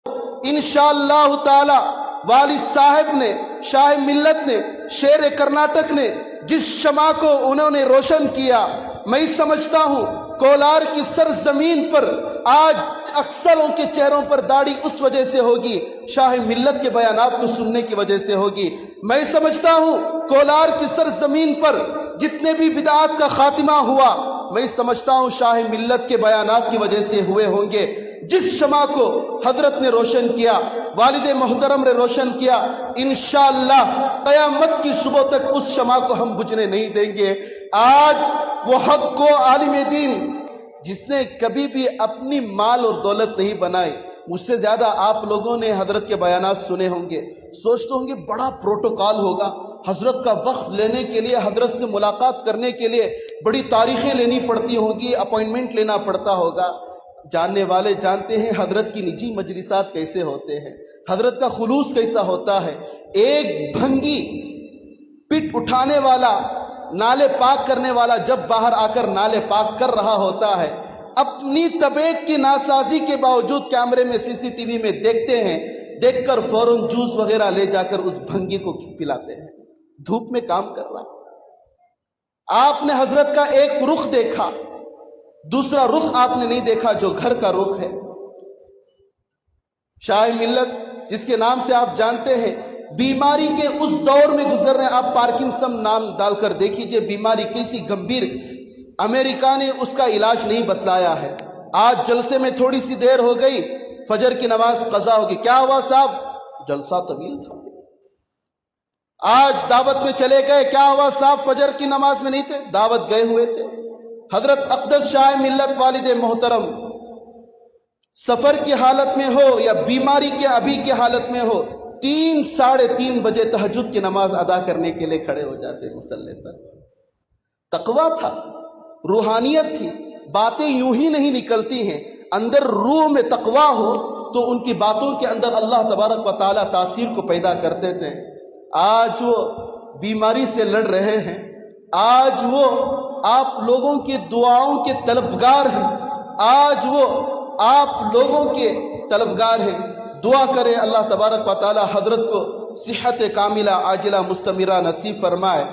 انشاءاللہ تعالی والد صاحب نے، شاہ ملت نے، شیر کرناٹک نے جس شمع کو انہوں نے روشن کیا، میں سمجھتا ہوں کولار کی سرزمین پر آج اکثروں کے چہروں پر داڑھی اس وجہ سے ہوگی، شاہ ملت کے بیانات کو سننے کی وجہ سے ہوگی۔ میں سمجھتا ہوں کولار کی سرزمین پر جتنے بھی بدعات کا خاتمہ ہوا، میں سمجھتا ہوں شاہ ملت کے بیانات کی وجہ سے ہوئے ہوں گے۔ جس شمع کو حضرت نے روشن کیا، والد محترم نے روشن کیا، انشاءاللہ قیامت کی صبح تک اس شمع کو ہم بجھنے نہیں دیں گے۔ آج وہ حق کو عالم دین جس نے کبھی بھی اپنی مال اور دولت نہیں بنائی، مجھ سے زیادہ آپ لوگوں نے حضرت کے بیانات سنے ہوں گے، سوچتے ہوں گے بڑا پروٹوکال ہوگا، حضرت کا وقت لینے کے لیے، حضرت سے ملاقات کرنے کے لیے بڑی تاریخیں لینی پڑتی ہوں گی، اپوائنٹمنٹ لینا پڑتا ہوگا۔ جاننے والے جانتے ہیں حضرت کی نجی مجلسات کیسے ہوتے ہیں، حضرت کا خلوص کیسا ہوتا ہے۔ ایک بھنگی پٹ اٹھانے والا، نالے پاک کرنے والا جب باہر آ کر نالے پاک کر رہا ہوتا ہے، اپنی طبیعت کی ناسازی کے باوجود کیمرے میں سی سی ٹی وی میں دیکھتے ہیں، دیکھ کر فوراً جوس وغیرہ لے جا کر اس بھنگی کو پلاتے ہیں، دھوپ میں کام کر رہا ہے۔ آپ نے حضرت کا ایک رخ دیکھا، دوسرا رخ آپ نے نہیں دیکھا جو گھر کا رخ ہے۔ شاہ ملت جس کے نام سے آپ جانتے ہیں، بیماری کے اس دور میں گزر رہے ہیں۔ آپ پارکنسن نام ڈال کر دیکھیے بیماری کیسی گمبھیر، امریکہ نے اس کا علاج نہیں بتلایا ہے۔ آج جلسے میں تھوڑی سی دیر ہو گئی، فجر کی نماز قضا ہوگی، کیا ہوا صاحب؟ جلسہ طویل تھا۔ آج دعوت میں چلے گئے، کیا ہوا صاحب؟ فجر کی نماز میں نہیں تھے، دعوت گئے ہوئے تھے۔ حضرت اقدس شاہ ملت والد محترم سفر کی حالت میں ہو یا بیماری کے ابھی کی حالت میں ہو، 3 ساڑھے 3 بجے تہجد کی نماز ادا کرنے کے لیے کھڑے ہو جاتے مصلی پر۔ تقویٰ تھا، روحانیت تھی، باتیں یوں ہی نہیں نکلتی ہیں، اندر روح میں تقویٰ ہو تو ان کی باتوں کے اندر اللہ تبارک و تعالیٰ تاثیر کو پیدا کرتے تھے۔ آج وہ بیماری سے لڑ رہے ہیں، آج وہ آپ لوگوں کے دعاؤں کے طلبگار ہیں، آج وہ آپ لوگوں کے طلبگار ہیں۔ دعا کریں اللہ تبارک و تعالی حضرت کو صحت کاملہ عاجلہ مستمرہ نصیب فرمائے۔